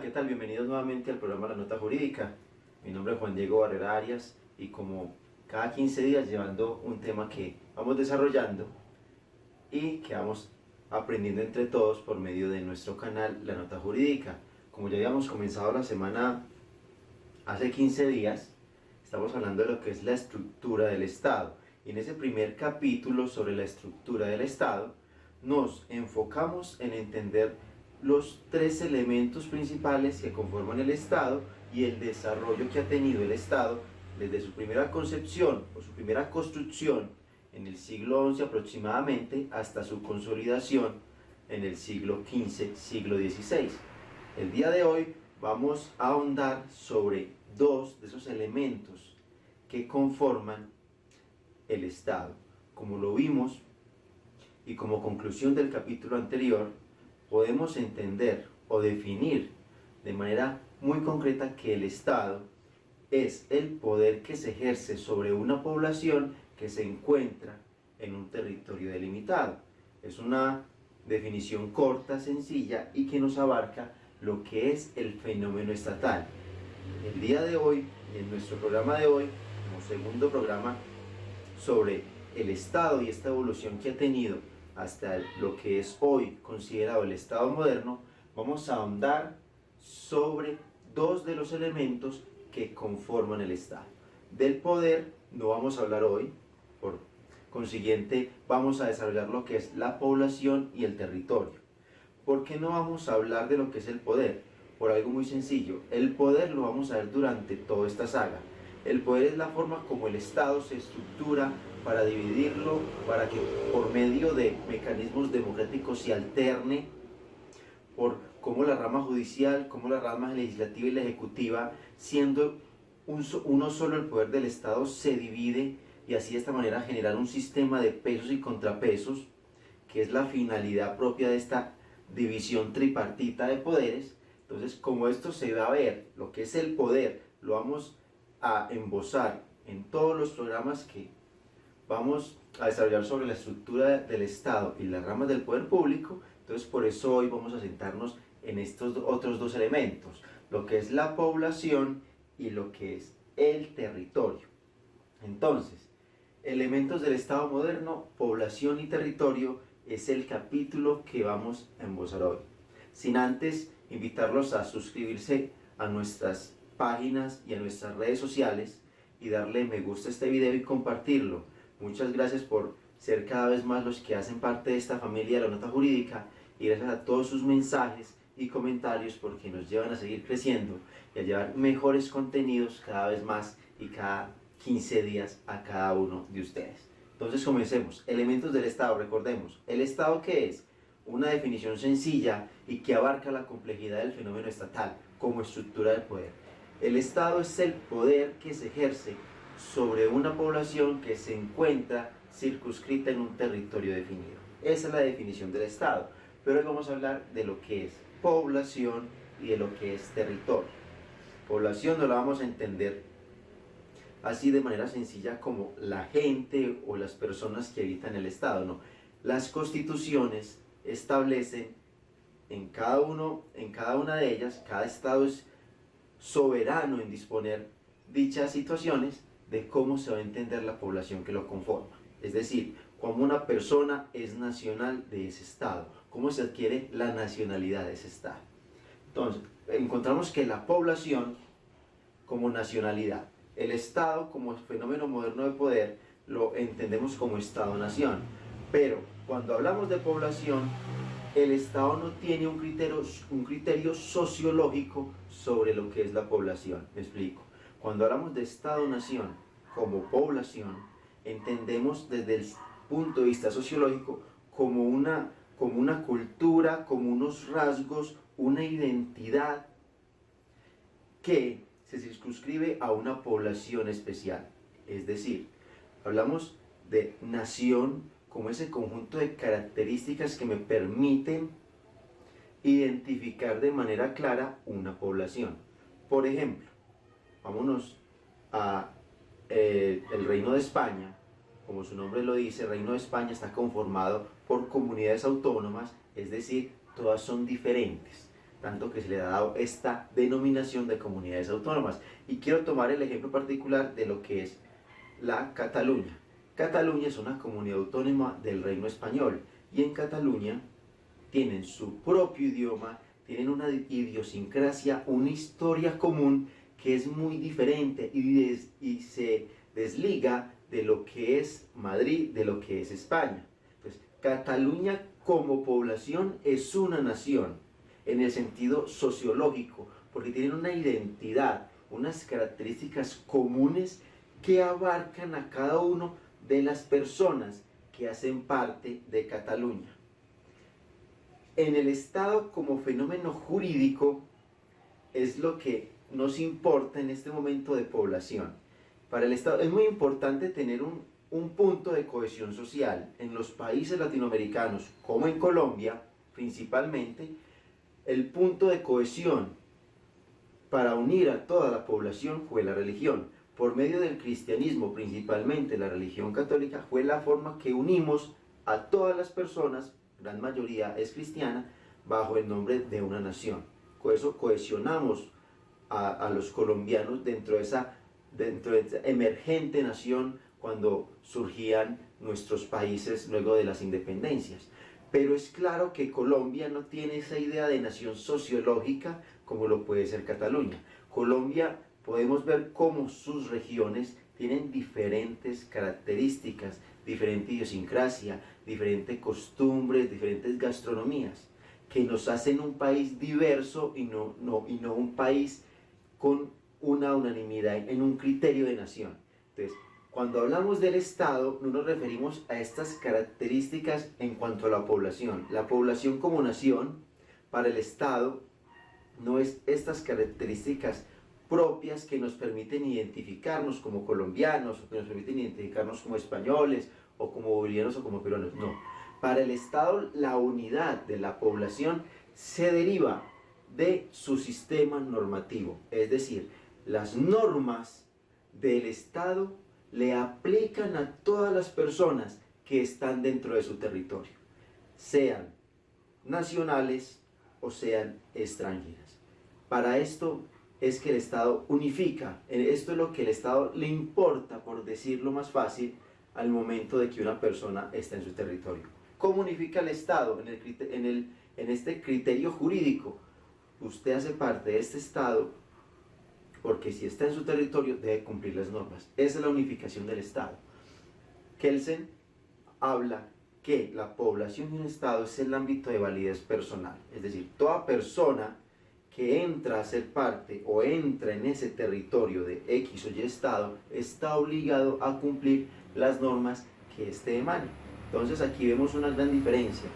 ¿qué tal? Bienvenidos nuevamente al programa La Nota Jurídica. Mi nombre es Juan Diego Barrera Arias y como cada 15 días llevando un tema que vamos desarrollando y que vamos aprendiendo entre todos por medio de nuestro canal La Nota Jurídica. Como ya habíamos comenzado la semana hace 15 días, estamos hablando de lo que es la estructura del Estado. Y en ese primer capítulo sobre la estructura del Estado, nos enfocamos en entender los tres elementos principales que conforman el Estado y el desarrollo que ha tenido el Estado desde su primera concepción o su primera construcción en el siglo XI aproximadamente hasta su consolidación en el siglo XV, siglo XVI. El día de hoy vamos a ahondar sobre dos de esos elementos que conforman el Estado. Como lo vimos y como conclusión del capítulo anterior, podemos entender o definir de manera muy concreta que el Estado es el poder que se ejerce sobre una población que se encuentra en un territorio delimitado. Es una definición corta, sencilla y que nos abarca lo que es el fenómeno estatal. El día de hoy, en nuestro programa de hoy, como segundo programa sobre el Estado y esta evolución que ha tenido hasta lo que es hoy considerado el Estado moderno, vamos a ahondar sobre dos de los elementos que conforman el Estado. Del poder no vamos a hablar hoy, por consiguiente vamos a desarrollar lo que es la población y el territorio. ¿Por qué no vamos a hablar de lo que es el poder? Por algo muy sencillo, el poder lo vamos a ver durante toda esta saga. El poder es la forma como el Estado se estructura para dividirlo, para que por medio de mecanismos democráticos se alterne, por cómo la rama judicial, cómo la rama legislativa y la ejecutiva, siendo uno solo el poder del Estado, se divide y así de esta manera generar un sistema de pesos y contrapesos, que es la finalidad propia de esta división tripartita de poderes. Entonces, como esto se va a ver, lo que es el poder, lo vamos a embosar en todos los programas que vamos a desarrollar sobre la estructura del Estado y las ramas del poder público. Entonces por eso hoy vamos a sentarnos en estos otros dos elementos, lo que es la población y lo que es el territorio. Entonces, elementos del Estado moderno, población y territorio es el capítulo que vamos a embosar hoy. Sin antes invitarlos a suscribirse a nuestras páginas y a nuestras redes sociales y darle me gusta a este video y compartirlo. Muchas gracias por ser cada vez más los que hacen parte de esta familia de La Nota Jurídica y gracias a todos sus mensajes y comentarios porque nos llevan a seguir creciendo y a llevar mejores contenidos cada vez más y cada 15 días a cada uno de ustedes. Entonces comencemos. Elementos del Estado. Recordemos, ¿el Estado qué es? Una definición sencilla y que abarca la complejidad del fenómeno estatal como estructura del poder. El Estado es el poder que se ejerce sobre una población que se encuentra circunscrita en un territorio definido. Esa es la definición del Estado. Pero hoy vamos a hablar de lo que es población y de lo que es territorio. Población no la vamos a entender así de manera sencilla como la gente o las personas que habitan el Estado, no. Las constituciones establecen en cada una de ellas, cada Estado es soberano en disponer dichas situaciones de cómo se va a entender la población que lo conforma. Es decir, cómo una persona es nacional de ese Estado, cómo se adquiere la nacionalidad de ese Estado. Entonces, encontramos que la población como nacionalidad, el Estado como fenómeno moderno de poder, lo entendemos como Estado-nación. Pero cuando hablamos de población, el Estado no tiene un criterio sociológico sobre lo que es la población. Me explico. Cuando hablamos de Estado-nación como población, entendemos desde el punto de vista sociológico como una cultura, como unos rasgos, una identidad que se circunscribe a una población especial. Es decir, hablamos de nación como ese conjunto de características que me permiten identificar de manera clara una población. Por ejemplo, vámonos a el Reino de España. Como su nombre lo dice, el Reino de España está conformado por comunidades autónomas, es decir, todas son diferentes. tanto que se le ha dado esta denominación de comunidades autónomas. Y quiero tomar el ejemplo particular de lo que es la Cataluña. Cataluña es una comunidad autónoma del Reino Español y en Cataluña tienen su propio idioma, tienen una idiosincrasia, una historia común que es muy diferente y se desliga de lo que es Madrid, de lo que es España. Entonces, Cataluña como población es una nación en el sentido sociológico, porque tienen una identidad, unas características comunes que abarcan a cada uno de las personas que hacen parte de Cataluña. En el Estado como fenómeno jurídico es lo que nos importa en este momento de población. Para el Estado es muy importante tener un punto de cohesión social. En los países latinoamericanos, como en Colombia principalmente, el punto de cohesión para unir a toda la población fue la religión. Por medio del cristianismo, principalmente la religión católica, fue la forma que unimos a todas las personas, gran mayoría es cristiana, bajo el nombre de una nación. Con eso cohesionamos a los colombianos dentro de esa emergente nación cuando surgían nuestros países luego de las independencias. Pero es claro que Colombia no tiene esa idea de nación sociológica como lo puede ser Cataluña. Colombia, podemos ver cómo sus regiones tienen diferentes características, diferente idiosincrasia, diferentes costumbres, diferentes gastronomías, que nos hacen un país diverso y no un país con una unanimidad en un criterio de nación. Entonces, cuando hablamos del Estado, no nos referimos a estas características en cuanto a la población. La población como nación, para el Estado, no es estas características propias que nos permiten identificarnos como colombianos, o que nos permiten identificarnos como españoles, o como bolivianos, o como peruanos. No. Para el Estado, la unidad de la población se deriva de su sistema normativo. Es decir, las normas del Estado le aplican a todas las personas que están dentro de su territorio, sean nacionales o sean extranjeras. Para esto es que el Estado unifica, esto es lo que el Estado le importa, por decirlo más fácil, al momento de que una persona está en su territorio. ¿Cómo unifica el Estado? En este criterio jurídico, usted hace parte de este Estado porque si está en su territorio debe cumplir las normas. Esa es la unificación del Estado. Kelsen habla que la población de un Estado es el ámbito de validez personal, es decir, toda persona que entra a ser parte o entra en ese territorio de X o Y Estado está obligado a cumplir las normas que éste emane. Entonces aquí vemos una gran diferencia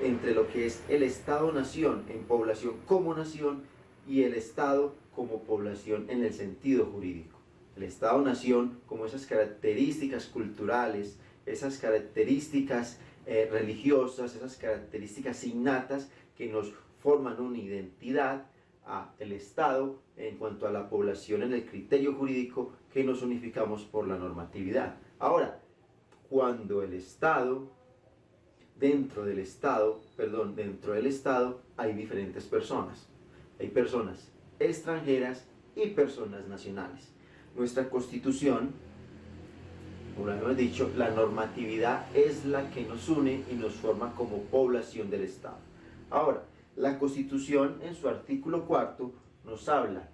entre lo que es el Estado-nación en población como nación y el Estado como población en el sentido jurídico. El Estado-nación como esas características culturales, esas características religiosas, esas características innatas que nos forman una identidad, a el Estado en cuanto a la población en el criterio jurídico que nos unificamos por la normatividad. Ahora, cuando el Estado, dentro del Estado hay diferentes personas. Hay personas extranjeras y personas nacionales. Nuestra Constitución, como hemos dicho, la normatividad es la que nos une y nos forma como población del Estado. Ahora, la Constitución en su artículo 4 nos habla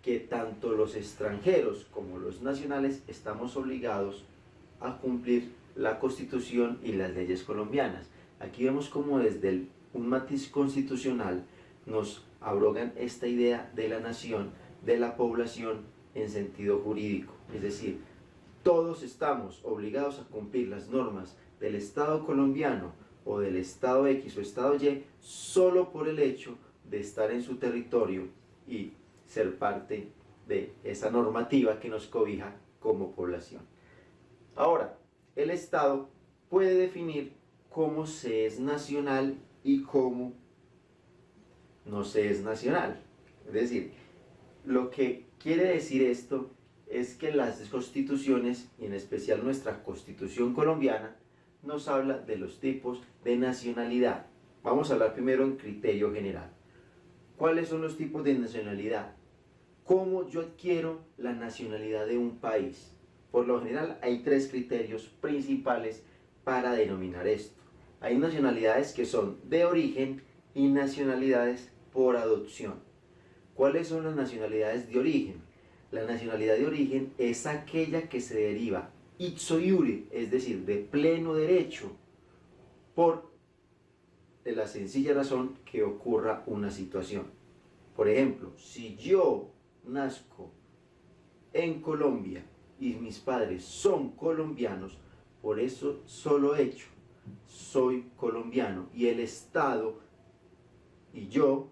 que tanto los extranjeros como los nacionales estamos obligados a cumplir la Constitución y las leyes colombianas. Aquí vemos como desde un matiz constitucional nos abrogan esta idea de la nación, de la población en sentido jurídico. Es decir, todos estamos obligados a cumplir las normas del Estado colombiano o del Estado X o Estado Y solo por el hecho de estar en su territorio y ser parte de esa normativa que nos cobija como población. Ahora, el Estado puede definir cómo se es nacional y cómo no se es nacional. Es decir, lo que quiere decir esto es que las constituciones, y en especial nuestra Constitución colombiana, nos habla de los tipos de nacionalidad. Vamos a hablar primero en criterio general. ¿Cuáles son los tipos de nacionalidad? ¿Cómo yo adquiero la nacionalidad de un país? Por lo general hay tres criterios principales para denominar esto. Hay nacionalidades que son de origen y nacionalidades por adopción. ¿Cuáles son las nacionalidades de origen? La nacionalidad de origen es aquella que se deriva ipso iure, es decir, de pleno derecho, por la sencilla razón que ocurra una situación. Por ejemplo, si yo nazco en Colombia y mis padres son colombianos, por eso solo hecho soy colombiano, y el Estado y yo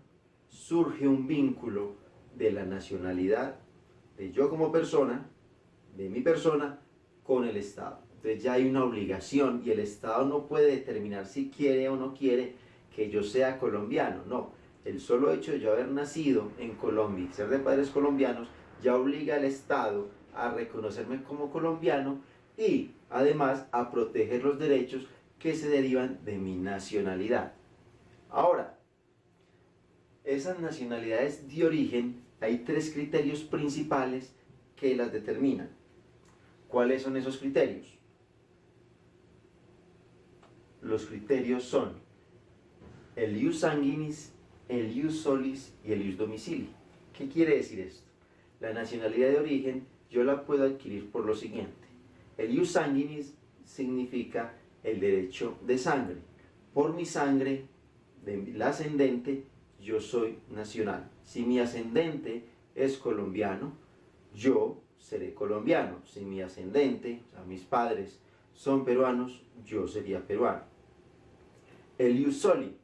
surge un vínculo de la nacionalidad de yo como persona, de mi persona, con el Estado. Entonces ya hay una obligación y el Estado no puede determinar si quiere o no quiere que yo sea colombiano, no. El solo hecho de yo haber nacido en Colombia y ser de padres colombianos ya obliga al Estado a reconocerme como colombiano y además a proteger los derechos que se derivan de mi nacionalidad. Ahora, esas nacionalidades de origen, hay tres criterios principales que las determinan. ¿Cuáles son esos criterios? Los criterios son el ius sanguinis, el ius solis y el ius domicilii. ¿Qué quiere decir esto? La nacionalidad de origen yo la puedo adquirir por lo siguiente. El ius sanguinis significa el derecho de sangre. Por mi sangre, del ascendente, yo soy nacional. Si mi ascendente es colombiano, yo seré colombiano. Si mi ascendente, o sea, mis padres son peruanos, yo sería peruano. El ius soli.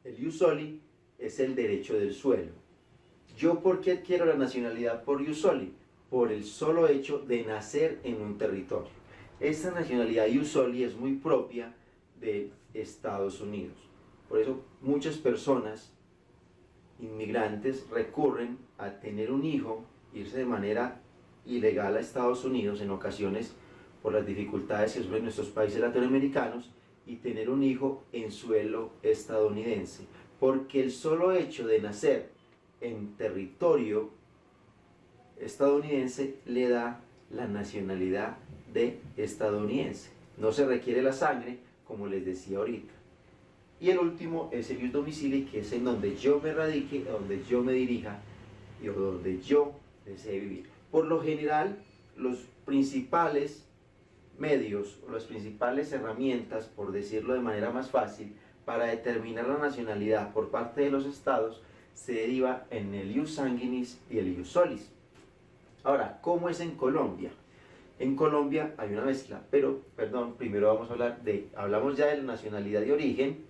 El ius soli es el derecho del suelo. ¿Yo por qué adquiero la nacionalidad por ius soli? Por el solo hecho de nacer en un territorio. Esta nacionalidad ius soli es muy propia de Estados Unidos. Por eso muchas personas inmigrantes recurren a tener un hijo, irse de manera ilegal a Estados Unidos en ocasiones por las dificultades que sufren nuestros países latinoamericanos, y tener un hijo en suelo estadounidense, porque el solo hecho de nacer en territorio estadounidense le da la nacionalidad de estadounidense. No se requiere la sangre, como les decía ahorita. Y el último es el ius domicilii, que es en donde yo me radique, donde yo me dirija y donde yo desee vivir. Por lo general, los principales medios, o las principales herramientas, por decirlo de manera más fácil, para determinar la nacionalidad por parte de los estados, se deriva en el ius sanguinis y el ius solis. Ahora, ¿cómo es en Colombia? En Colombia hay una mezcla, pero, perdón, primero hablamos ya de la nacionalidad de origen,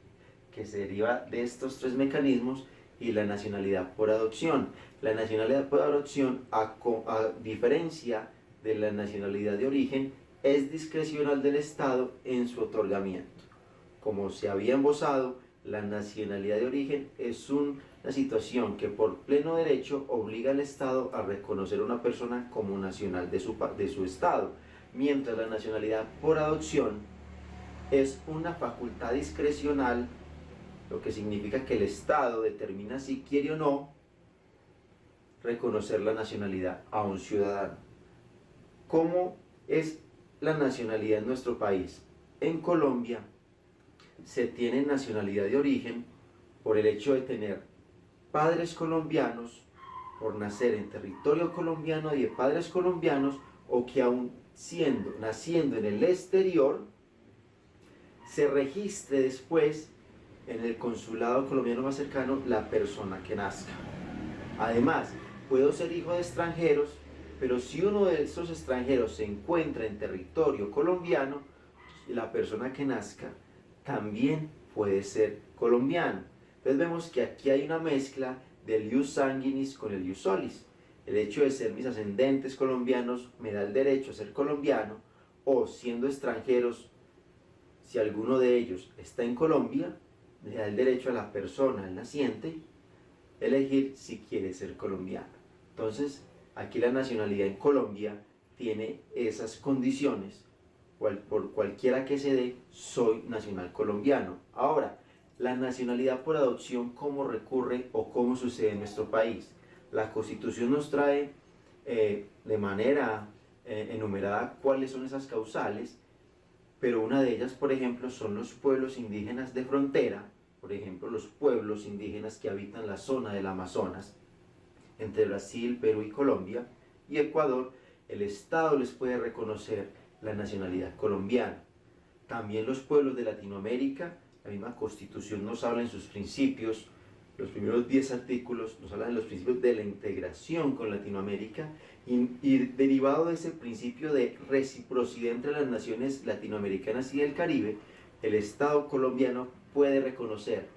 que se deriva de estos tres mecanismos, y la nacionalidad por adopción. La nacionalidad por adopción, a diferencia de la nacionalidad de origen, es discrecional del Estado en su otorgamiento. Como se había esbozado, la nacionalidad de origen es una situación que por pleno derecho obliga al Estado a reconocer a una persona como nacional de su Estado, mientras la nacionalidad por adopción es una facultad discrecional, lo que significa que el Estado determina si quiere o no reconocer la nacionalidad a un ciudadano. ¿Cómo es la nacionalidad en nuestro país? En Colombia se tiene nacionalidad de origen por el hecho de tener padres colombianos, por nacer en territorio colombiano y de padres colombianos, o que aún naciendo en el exterior, se registre después en el consulado colombiano más cercano la persona que nazca. Además, puedo ser hijo de extranjeros, pero si uno de esos extranjeros se encuentra en territorio colombiano, la persona que nazca también puede ser colombiano. Entonces vemos que aquí hay una mezcla del ius sanguinis con el ius solis. El hecho de ser mis ascendentes colombianos me da el derecho a ser colombiano, o siendo extranjeros, si alguno de ellos está en Colombia, le da el derecho a la persona, al naciente, elegir si quiere ser colombiano. Entonces, aquí la nacionalidad en Colombia tiene esas condiciones. Por cualquiera que se dé, soy nacional colombiano. Ahora, La nacionalidad por adopción, ¿cómo recurre o cómo sucede en nuestro país? La Constitución nos trae de manera enumerada cuáles son esas causales, pero una de ellas, por ejemplo, son los pueblos indígenas de frontera, por ejemplo, los pueblos indígenas que habitan la zona del Amazonas, entre Brasil, Perú y Colombia, y Ecuador. El Estado les puede reconocer la nacionalidad colombiana. También los pueblos de Latinoamérica, la misma Constitución nos habla en sus principios, los primeros 10 artículos nos hablan de los principios de la integración con Latinoamérica, y derivado de ese principio de reciprocidad entre las naciones latinoamericanas y del Caribe, el Estado colombiano puede reconocer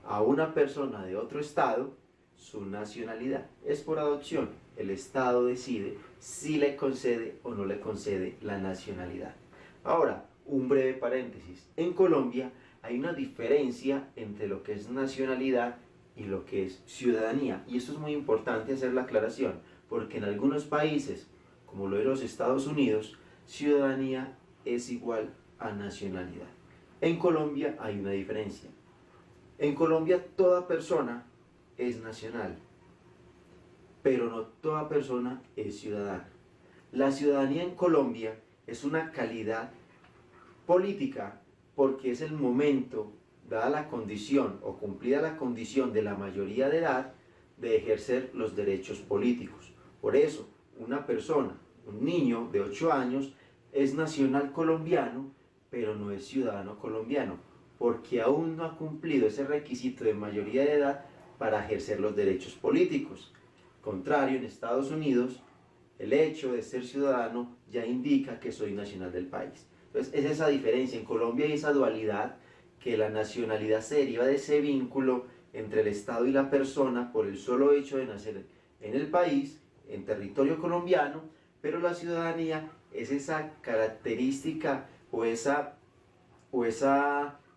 a una persona de otro Estado su nacionalidad. Es por adopción. El Estado decide si le concede o no le concede la nacionalidad. Ahora, un breve paréntesis. En Colombia hay una diferencia entre lo que es nacionalidad y lo que es ciudadanía. Y esto es muy importante hacer la aclaración, porque en algunos países, como lo de los Estados Unidos, ciudadanía es igual a nacionalidad. En Colombia hay una diferencia. En Colombia toda persona es nacional, pero no toda persona es ciudadana. La ciudadanía en Colombia es una calidad política porque es el momento, dada la condición o cumplida la condición de la mayoría de edad, de ejercer los derechos políticos. Por eso, una persona, un niño de 8 años, es nacional colombiano, pero no es ciudadano colombiano, porque aún no ha cumplido ese requisito de mayoría de edad para ejercer los derechos políticos. Contrario, en Estados Unidos, el hecho de ser ciudadano ya indica que soy nacional del país. Entonces, es esa diferencia. En Colombia hay esa dualidad, que la nacionalidad se deriva de ese vínculo entre el Estado y la persona por el solo hecho de nacer en el país, en territorio colombiano, pero la ciudadanía es esa característica o esa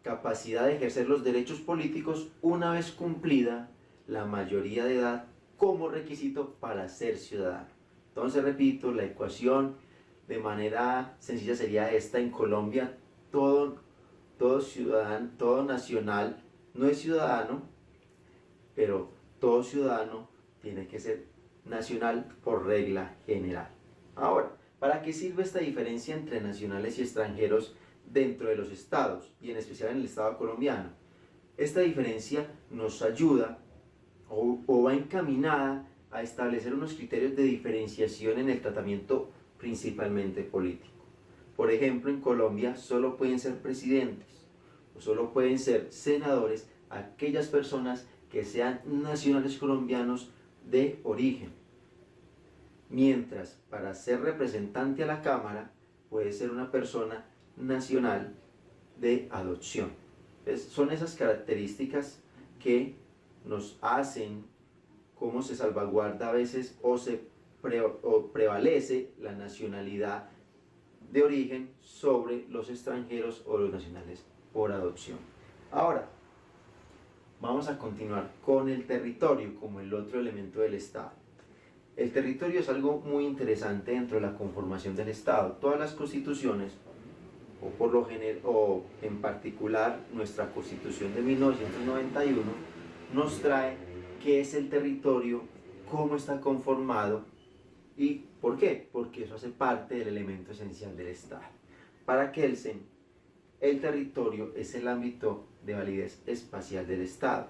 capacidad de ejercer los derechos políticos una vez cumplida la mayoría de edad como requisito para ser ciudadano. Entonces, repito, la ecuación de manera sencilla sería esta: en Colombia todo ciudadano, todo nacional no es ciudadano, pero todo ciudadano tiene que ser nacional por regla general. Ahora, ¿para qué sirve esta diferencia entre nacionales y extranjeros dentro de los estados, y en especial en el estado colombiano? Esta diferencia nos ayuda o va encaminada a establecer unos criterios de diferenciación en el tratamiento principalmente político. Por ejemplo, en Colombia solo pueden ser presidentes o solo pueden ser senadores aquellas personas que sean nacionales colombianos de origen, mientras para ser representante a la Cámara puede ser una persona nacional de adopción. Entonces, son esas características que nos hacen cómo se salvaguarda a veces o prevalece la nacionalidad de origen sobre los extranjeros o los nacionales por adopción. Ahora, vamos a continuar con el territorio como el otro elemento del Estado. El territorio es algo muy interesante dentro de la conformación del Estado. Todas las constituciones, o en particular nuestra Constitución de 1991, nos trae qué es el territorio, cómo está conformado y por qué. Porque eso hace parte del elemento esencial del Estado. Para Kelsen, el territorio es el ámbito de validez espacial del Estado,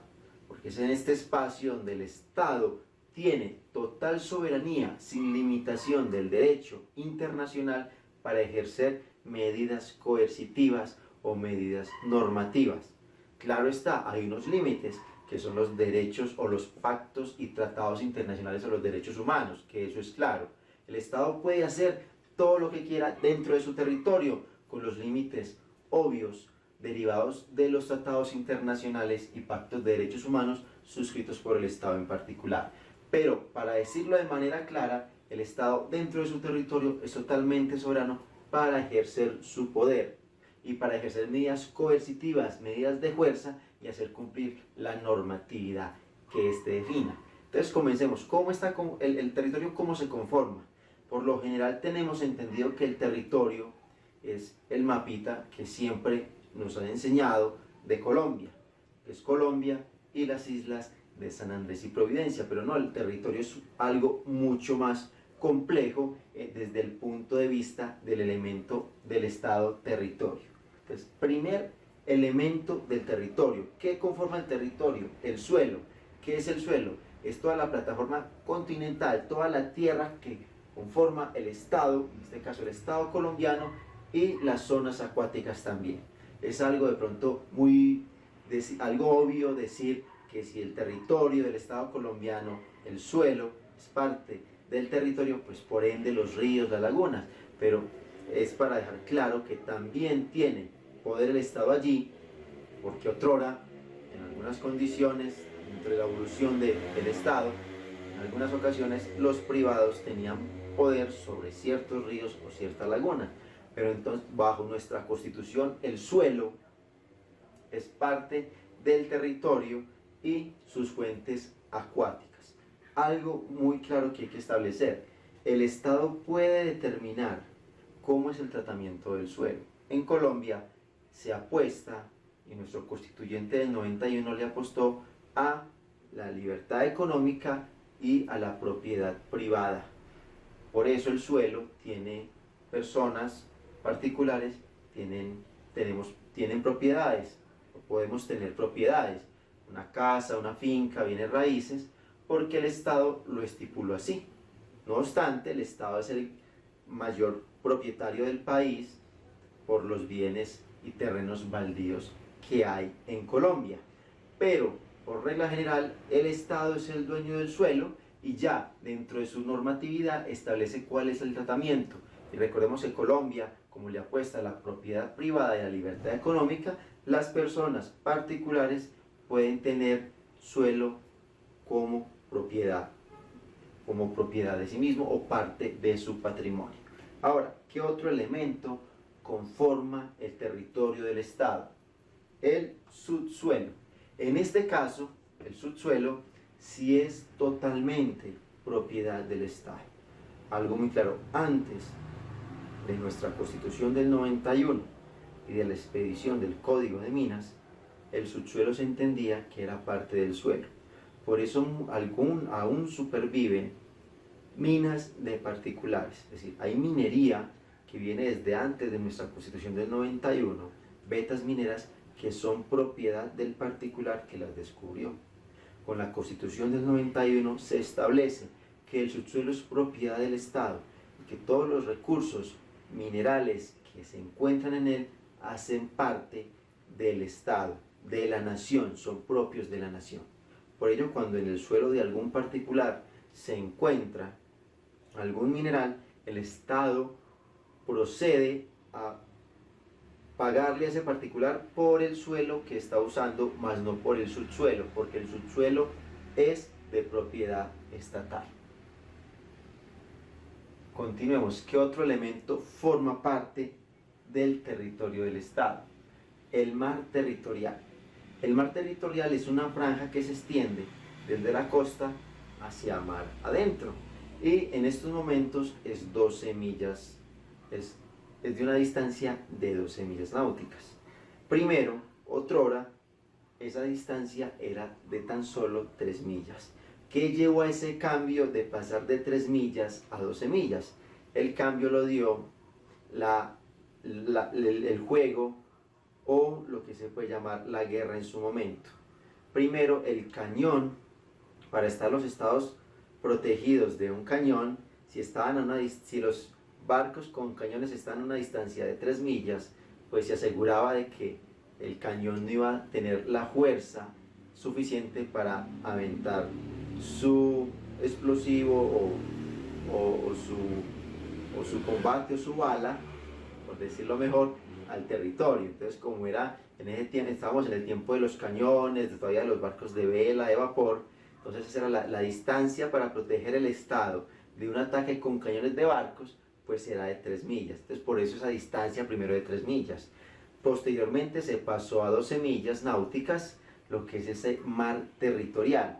porque es en este espacio donde el Estado tiene total soberanía sin limitación del derecho internacional para ejercer medidas coercitivas o medidas normativas. Claro está, hay unos límites que son los derechos o los pactos y tratados internacionales sobre los derechos humanos, que eso es claro. El Estado puede hacer todo lo que quiera dentro de su territorio, con los límites obvios derivados de los tratados internacionales y pactos de derechos humanos suscritos por el Estado en particular. Pero, para decirlo de manera clara, el Estado dentro de su territorio es totalmente soberano para ejercer su poder y para ejercer medidas coercitivas, medidas de fuerza, y hacer cumplir la normatividad que éste defina. Entonces, comencemos. ¿Cómo está el territorio? ¿Cómo se conforma? Por lo general tenemos entendido que el territorio es el mapita que siempre nos han enseñado de Colombia. que es Colombia, y las islas de San Andrés y Providencia. Pero no, el territorio es algo mucho más complejo desde el punto de vista del elemento del Estado territorio. Entonces, primer elemento del territorio. ¿Qué conforma el territorio? El suelo. ¿Qué es el suelo? Es toda la plataforma continental, toda la tierra que conforma el Estado, en este caso el Estado colombiano, y las zonas acuáticas también. Es algo de pronto algo obvio decir que si el territorio del Estado colombiano, el suelo, es parte del territorio, pues por ende los ríos, las lagunas, pero es para dejar claro que también tiene poder el Estado allí, porque otrora, en algunas condiciones, dentro de la evolución del Estado, en algunas ocasiones los privados tenían poder sobre ciertos ríos o ciertas lagunas, pero entonces bajo nuestra Constitución el suelo es parte del territorio y sus fuentes acuáticas. Algo muy claro que hay que establecer: el Estado puede determinar cómo es el tratamiento del suelo. En Colombia se apuesta, y nuestro constituyente del 91 le apostó a la libertad económica y a la propiedad privada. Por eso el suelo tiene personas particulares, tienen propiedades, podemos tener propiedades, una casa, una finca, bienes raíces, porque el Estado lo estipuló así. No obstante, el Estado es el mayor propietario del país por los bienes y terrenos baldíos que hay en Colombia. Pero, por regla general, el Estado es el dueño del suelo y ya dentro de su normatividad establece cuál es el tratamiento. Y recordemos que Colombia, como le apuesta a la propiedad privada y a la libertad económica, las personas particulares pueden tener suelo como propiedad de sí mismo o parte de su patrimonio. Ahora, ¿qué otro elemento conforma el territorio del Estado? El subsuelo. En este caso, el subsuelo sí es totalmente propiedad del Estado. Algo muy claro: antes de nuestra Constitución del 91 y de la expedición del Código de Minas, el subsuelo se entendía que era parte del suelo. Por eso aún superviven minas de particulares, es decir, hay minería que viene desde antes de nuestra Constitución del 91, vetas mineras que son propiedad del particular que las descubrió. Con la Constitución del 91 se establece que el subsuelo es propiedad del Estado y que todos los recursos minerales que se encuentran en él hacen parte del Estado, de la nación, son propios de la nación. Por ello, cuando en el suelo de algún particular se encuentra algún mineral, el Estado procede a pagarle a ese particular por el suelo que está usando, más no por el subsuelo, porque el subsuelo es de propiedad estatal. Continuemos. ¿Qué otro elemento forma parte del territorio del Estado? El mar territorial. El mar territorial es una franja que se extiende desde la costa hacia mar adentro, y en estos momentos es 12 millas, es de una distancia de 12 millas náuticas. Primero, otrora, esa distancia era de tan solo 3 millas. ¿Qué llevó a ese cambio de pasar de 3 millas a 12 millas? El cambio lo dio el juego, o lo que se puede llamar la guerra en su momento. Primero, el cañón, para estar los estados protegidos de un cañón, si los barcos con cañones están a una distancia de 3 millas, pues se aseguraba de que el cañón no iba a tener la fuerza suficiente para aventar su explosivo o su combate o su bala, por decirlo mejor, al territorio. Entonces, como era en ese tiempo, estábamos en el tiempo de los cañones, todavía de los barcos de vela, de vapor, entonces esa era la distancia para proteger el Estado de un ataque con cañones de barcos, pues era de 3 millas. Entonces, por eso esa distancia primero de 3 millas. Posteriormente se pasó a 12 millas náuticas, lo que es ese mar territorial.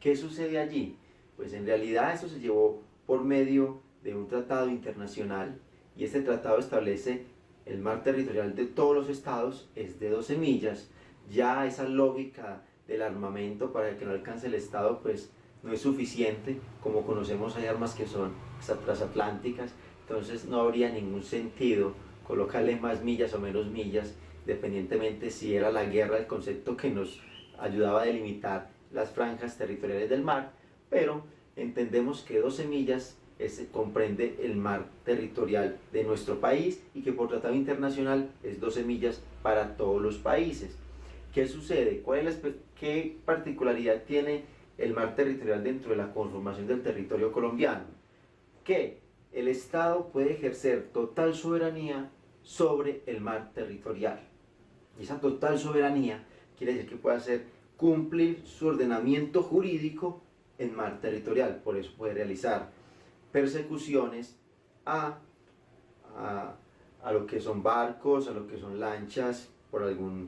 ¿Qué sucede allí? Pues en realidad eso se llevó por medio de un tratado internacional, y este tratado establece el mar territorial de todos los estados es de 12 millas, Ya esa lógica del armamento para que no alcance el Estado pues no es suficiente. Como conocemos, hay armas que son transatlánticas, entonces no habría ningún sentido colocarle más millas o menos millas, dependientemente si era la guerra el concepto que nos ayudaba a delimitar las franjas territoriales del mar, pero entendemos que 12 millas comprende el mar territorial de nuestro país y que por tratado internacional es 12 millas para todos los países. ¿Qué sucede? ¿Qué particularidad tiene el mar territorial dentro de la conformación del territorio colombiano? Que el Estado puede ejercer total soberanía sobre el mar territorial. Y esa total soberanía quiere decir que puede hacer cumplir su ordenamiento jurídico en mar territorial. Por eso puede realizar persecuciones a lo que son barcos, a lo que son lanchas, por alguna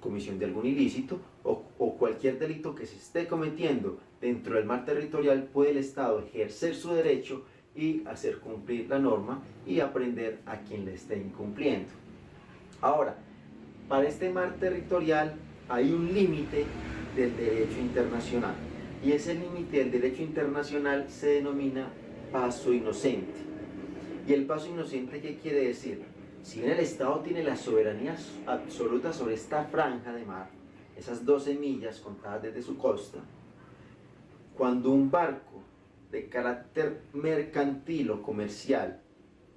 comisión de algún ilícito o cualquier delito que se esté cometiendo dentro del mar territorial. Puede el Estado ejercer su derecho y hacer cumplir la norma y aprender a quien le esté incumpliendo. Ahora, para este mar territorial hay un límite del derecho internacional, y ese límite del derecho internacional se denomina paso inocente. ¿Y el paso inocente qué quiere decir? Si bien el Estado tiene la soberanía absoluta sobre esta franja de mar, esas 12 millas contadas desde su costa, cuando un barco de carácter mercantil o comercial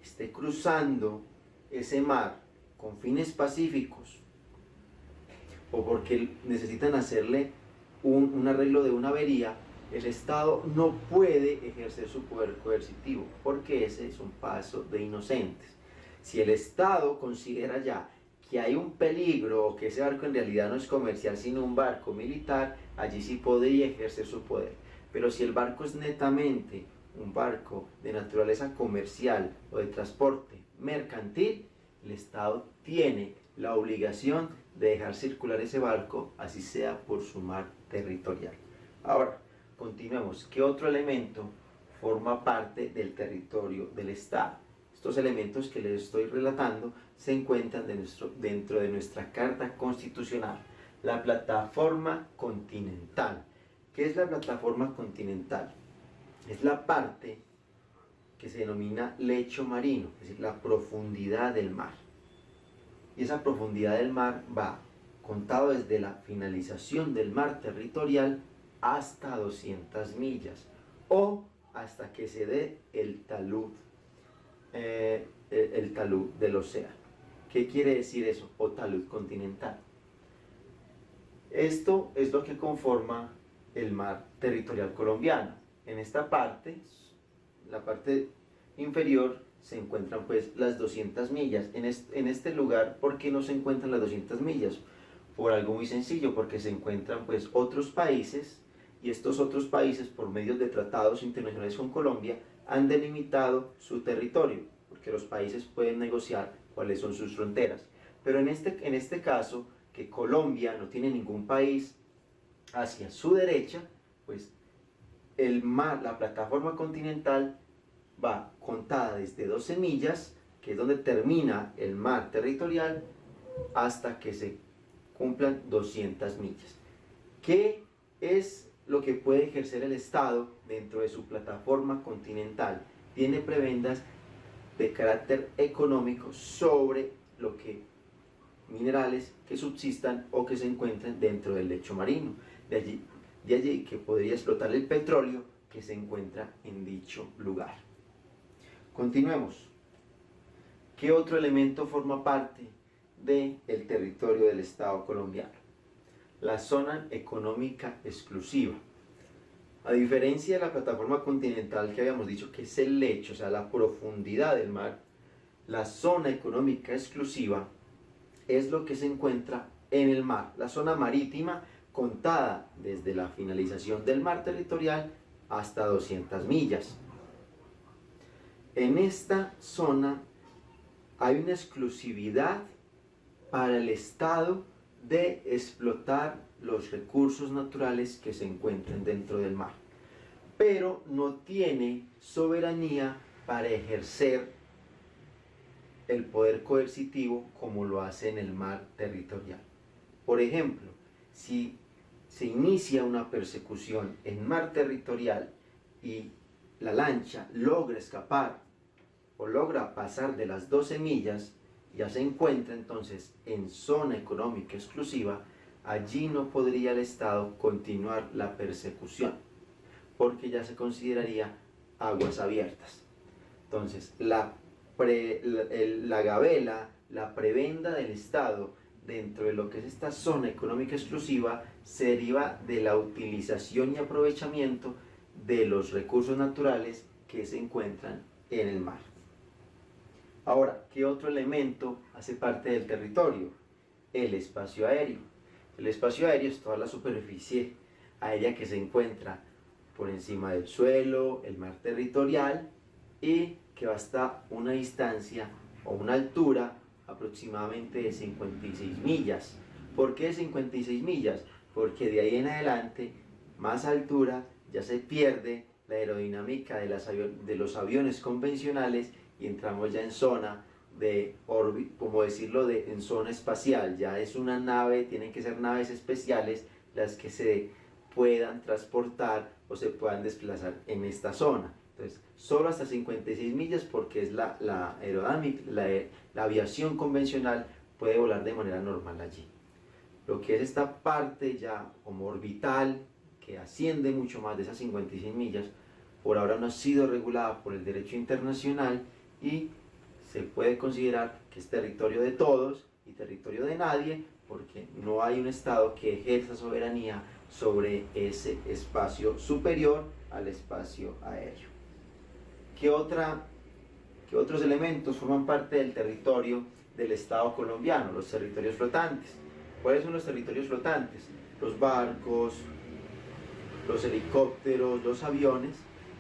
esté cruzando ese mar con fines pacíficos o porque necesitan hacerle un arreglo de una avería, el Estado no puede ejercer su poder coercitivo, porque ese es un paso de inocentes. Si el Estado considera ya que hay un peligro o que ese barco en realidad no es comercial sino un barco militar, allí sí podría ejercer su poder. Pero si el barco es netamente un barco de naturaleza comercial o de transporte mercantil, el Estado tiene la obligación de dejar circular ese barco, así sea por su mar territorial. Ahora, continuemos. ¿Qué otro elemento forma parte del territorio del Estado? Estos elementos que les estoy relatando se encuentran dentro de nuestra Carta Constitucional. La plataforma continental. ¿Qué es la plataforma continental? Es la parte que se denomina lecho marino, es decir, la profundidad del mar. Y esa profundidad del mar va contado desde la finalización del mar territorial hasta 200 millas o hasta que se dé el talud del océano. ¿Qué quiere decir eso? O talud continental. Esto es lo que conforma el mar territorial colombiano. En esta parte, la parte inferior, se encuentran pues las 200 millas. En este lugar, ¿por qué no se encuentran las 200 millas? Por algo muy sencillo, porque se encuentran pues otros países, y estos otros países, por medio de tratados internacionales con Colombia, han delimitado su territorio, porque los países pueden negociar cuáles son sus fronteras. Pero en este caso, que Colombia no tiene ningún país hacia su derecha, pues el mar, la plataforma continental, va contada desde 12 millas, que es donde termina el mar territorial, hasta que se cumplan 200 millas. ¿Qué es lo que puede ejercer el Estado dentro de su plataforma continental? Tiene prebendas de carácter económico sobre lo que minerales que subsistan o que se encuentren dentro del lecho marino. De allí que podría explotar el petróleo que se encuentra en dicho lugar. Continuemos. ¿Qué otro elemento forma parte del territorio del Estado colombiano? La zona económica exclusiva. A diferencia de la plataforma continental que habíamos dicho que es el lecho, o sea, la profundidad del mar, la zona económica exclusiva es lo que se encuentra en el mar, la zona marítima contada desde la finalización del mar territorial hasta 200 millas. En esta zona hay una exclusividad para el Estado de explotar los recursos naturales que se encuentran dentro del mar, pero no tiene soberanía para ejercer el poder coercitivo como lo hace en el mar territorial. Por ejemplo, si se inicia una persecución en mar territorial y la lancha logra escapar o logra pasar de las 12 millas, ya se encuentra entonces en zona económica exclusiva, allí no podría el Estado continuar la persecución, porque ya se consideraría aguas abiertas. Entonces, la gabela, la prebenda del Estado dentro de lo que es esta zona económica exclusiva se deriva de la utilización y aprovechamiento de los recursos naturales que se encuentran en el mar. Ahora, ¿qué otro elemento hace parte del territorio? El espacio aéreo. El espacio aéreo es toda la superficie aérea que se encuentra por encima del suelo, el mar territorial, y que va hasta una distancia o una altura aproximadamente de 56 millas. ¿Por qué 56 millas? Porque de ahí en adelante, más altura, ya se pierde la aerodinámica de los aviones convencionales y entramos ya en zona de órbita, como decirlo, en zona espacial. Ya es una nave, tienen que ser naves especiales las que se puedan transportar o se puedan desplazar en esta zona. Entonces, solo hasta 56 millas porque es la aerodinámica, la aviación convencional puede volar de manera normal allí. Lo que es esta parte ya como orbital, que asciende mucho más de esas 56 millas, por ahora no ha sido regulada por el derecho internacional y se puede considerar que es territorio de todos y territorio de nadie, porque no hay un Estado que ejerza soberanía sobre ese espacio superior al espacio aéreo. ¿Qué otros elementos forman parte del territorio del Estado colombiano? Los territorios flotantes. ¿Cuáles son los territorios flotantes? Los barcos, los helicópteros, los aviones,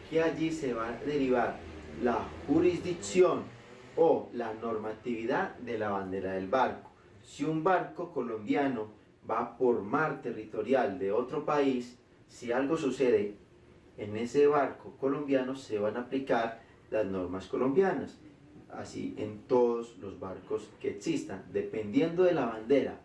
que allí se va a derivar la jurisdicción o la normatividad de la bandera del barco. Si un barco colombiano va por mar territorial de otro país, si algo sucede en ese barco colombiano, se van a aplicar las normas colombianas, así en todos los barcos que existan, dependiendo de la bandera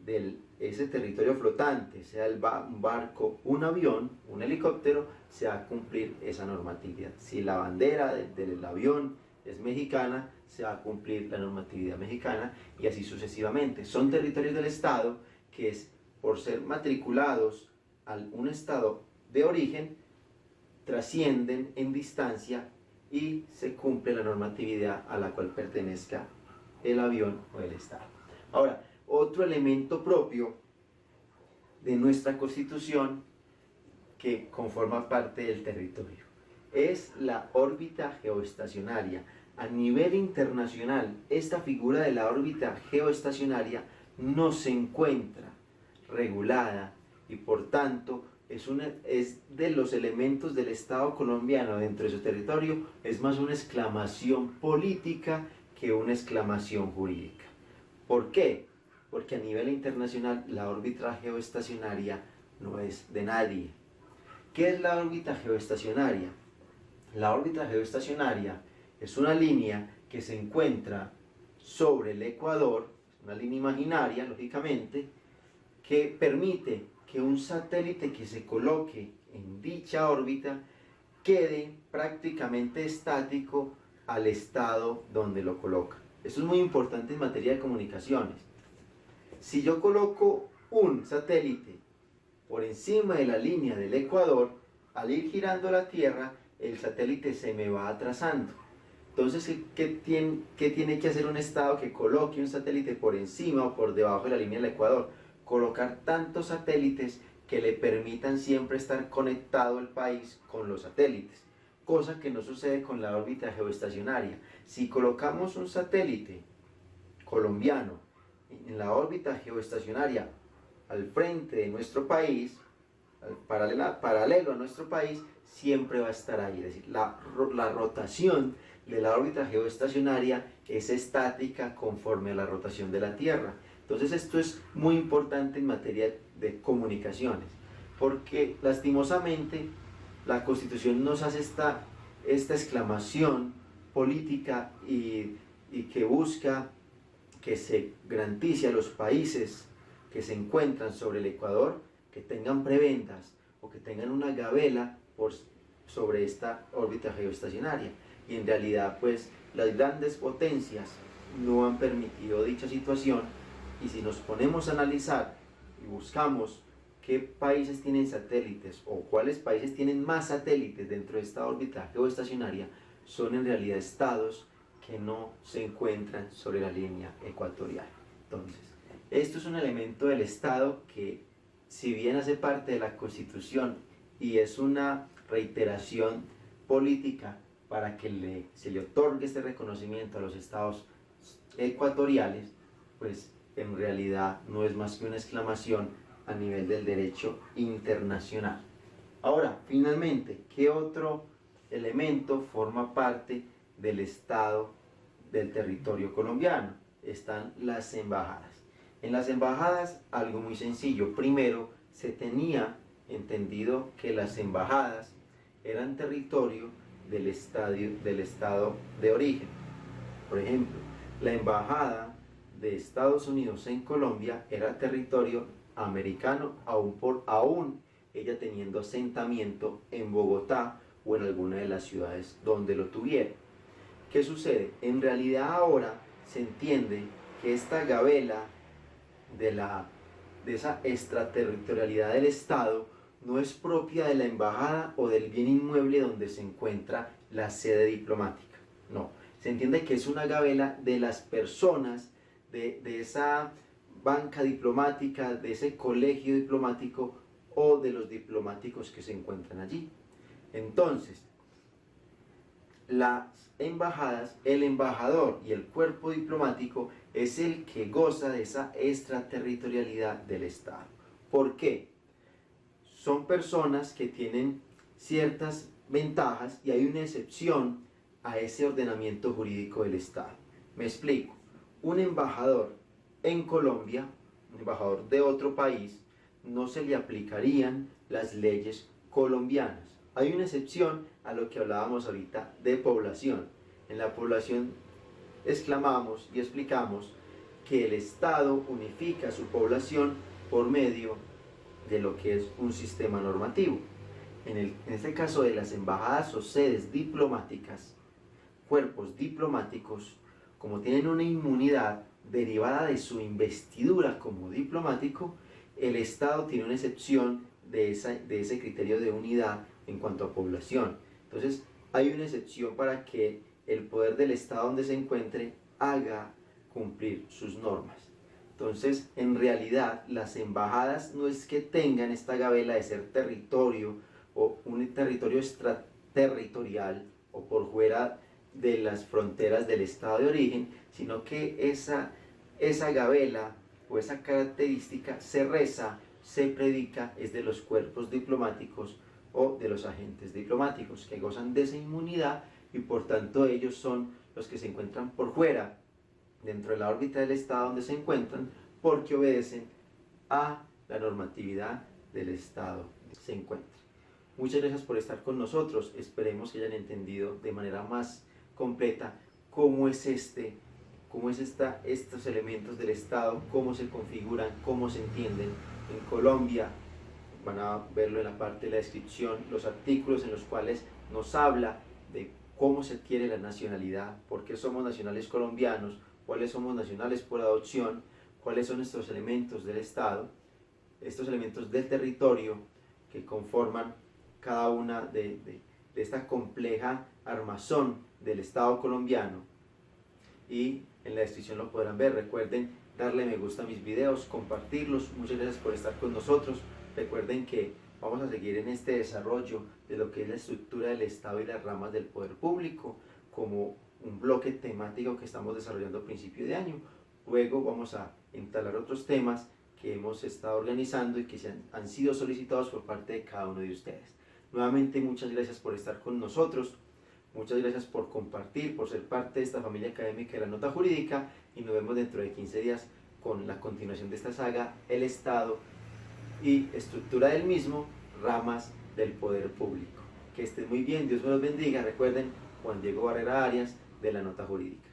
de ese territorio flotante, sea un barco, un avión, un helicóptero, se va a cumplir esa normatividad. Si la bandera del avión es mexicana, se va a cumplir la normatividad mexicana y así sucesivamente. Son territorios del Estado que es por ser matriculados a un Estado de origen, trascienden en distancia y se cumple la normatividad a la cual pertenezca el avión o el Estado. Ahora, otro elemento propio de nuestra Constitución que conforma parte del territorio es la órbita geoestacionaria. A nivel internacional, esta figura de la órbita geoestacionaria no se encuentra regulada y por tanto es de los elementos del Estado colombiano dentro de su territorio, es más una exclamación política que una exclamación jurídica. ¿Por qué? Porque a nivel internacional la órbita geoestacionaria no es de nadie. ¿Qué es la órbita geoestacionaria? La órbita geoestacionaria es una línea que se encuentra sobre el Ecuador, una línea imaginaria, lógicamente, que permite que un satélite que se coloque en dicha órbita quede prácticamente estático al estado donde lo coloca. Esto es muy importante en materia de comunicaciones. Si yo coloco un satélite por encima de la línea del Ecuador, al ir girando la Tierra, el satélite se me va atrasando. Entonces, ¿qué tiene que hacer un Estado que coloque un satélite por encima o por debajo de la línea del Ecuador? Colocar tantos satélites que le permitan siempre estar conectado el país con los satélites, cosa que no sucede con la órbita geoestacionaria. Si colocamos un satélite colombiano en la órbita geoestacionaria al frente de nuestro país, paralelo a nuestro país, siempre va a estar ahí. Es decir, la rotación de la órbita geoestacionaria es estática conforme a la rotación de la Tierra. Entonces esto es muy importante en materia de comunicaciones, porque lastimosamente la Constitución nos hace esta exclamación política y que busca que se garantice a los países que se encuentran sobre el Ecuador que tengan prebendas o que tengan una gabela sobre esta órbita geoestacionaria. Y en realidad pues las grandes potencias no han permitido dicha situación, y si nos ponemos a analizar y buscamos qué países tienen satélites o cuáles países tienen más satélites dentro de esta órbita geoestacionaria, son en realidad estados que no se encuentran sobre la línea ecuatorial. Entonces, esto es un elemento del Estado que, si bien hace parte de la Constitución y es una reiteración política para que se le otorgue este reconocimiento a los estados ecuatoriales, pues en realidad no es más que una exclamación a nivel del derecho internacional. Ahora, finalmente, ¿qué otro elemento forma parte del Estado del territorio colombiano? Están las embajadas. En las embajadas, algo muy sencillo. Primero, se tenía entendido que las embajadas eran territorio del estado de origen. Por ejemplo, la embajada de Estados Unidos en Colombia era territorio americano, aún ella teniendo asentamiento en Bogotá o en alguna de las ciudades donde lo tuviera. ¿Qué sucede? En realidad ahora se entiende que esta gabela de esa extraterritorialidad del Estado no es propia de la embajada o del bien inmueble donde se encuentra la sede diplomática. No, se entiende que es una gabela de las personas de esa banca diplomática, de ese colegio diplomático o de los diplomáticos que se encuentran allí. Entonces, las embajadas, el embajador y el cuerpo diplomático es el que goza de esa extraterritorialidad del Estado. ¿Por qué? Son personas que tienen ciertas ventajas y hay una excepción a ese ordenamiento jurídico del Estado. Me explico. Un embajador en Colombia, un embajador de otro país, no se le aplicarían las leyes colombianas. Hay una excepción a lo que hablábamos ahorita de población. En la población exclamamos y explicamos que el Estado unifica su población por medio de lo que es un sistema normativo. En este caso de las embajadas o sedes diplomáticas, cuerpos diplomáticos, como tienen una inmunidad derivada de su investidura como diplomático, el Estado tiene una excepción de ese criterio de unidad en cuanto a población. Entonces hay una excepción para que el poder del Estado donde se encuentre haga cumplir sus normas. Entonces, en realidad, las embajadas no es que tengan esta gabela de ser territorio o un territorio extraterritorial o por fuera de las fronteras del estado de origen, sino que esa gabela o esa característica se reza, se predica, es de los cuerpos diplomáticos o de los agentes diplomáticos que gozan de esa inmunidad y por tanto ellos son los que se encuentran por fuera dentro de la órbita del Estado donde se encuentran, porque obedecen a la normatividad del Estado donde se encuentran. Muchas gracias por estar con nosotros. Esperemos que hayan entendido de manera más completa cómo es estos elementos del Estado, cómo se configuran, cómo se entienden. En Colombia van a verlo en la parte de la descripción, los artículos en los cuales nos habla de cómo se adquiere la nacionalidad, por qué somos nacionales colombianos, cuáles somos nacionales por adopción, cuáles son estos elementos del Estado, estos elementos del territorio que conforman cada una de esta compleja armazón del Estado colombiano. Y en la descripción lo podrán ver. Recuerden darle me gusta a mis videos, compartirlos. Muchas gracias por estar con nosotros. Recuerden que vamos a seguir en este desarrollo de lo que es la estructura del Estado y las ramas del poder público como un bloque temático que estamos desarrollando a principio de año. Luego vamos a instalar otros temas que hemos estado organizando y que han sido solicitados por parte de cada uno de ustedes. Nuevamente muchas gracias por estar con nosotros, muchas gracias por compartir, por ser parte de esta familia académica de la Nota Jurídica y nos vemos dentro de 15 días con la continuación de esta saga, el Estado y estructura del mismo, ramas del poder público. Que estén muy bien, Dios me los bendiga. Recuerden, Juan Diego Barrera Arias de la Nota Jurídica.